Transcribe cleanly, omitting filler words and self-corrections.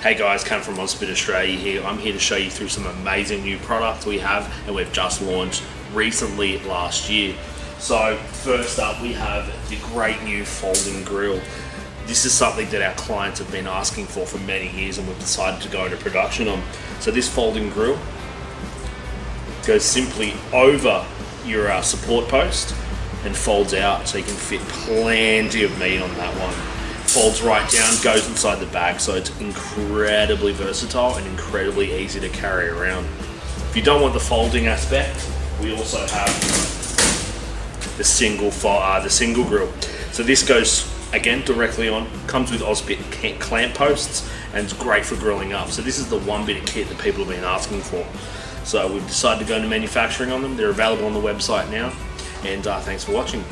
Hey guys, Cam from Auspit Australia here. I'm here to show you through some amazing new products we have and we've just launched recently last year. So first up we have the great new folding grill. This is something that our clients have been asking for many years and we've decided to go into production on. So this folding grill goes simply over your support post and folds out so you can fit plenty of meat on that one. Folds right down, goes inside the bag, so it's incredibly versatile and incredibly easy to carry around. If you don't want the folding aspect, we also have the single grill. So this goes again directly on, comes with Auspit clamp posts, and it's great for grilling up. So this is the one bit of kit that people have been asking for. So we've decided to go into manufacturing on them. They're available on the website now, and thanks for watching.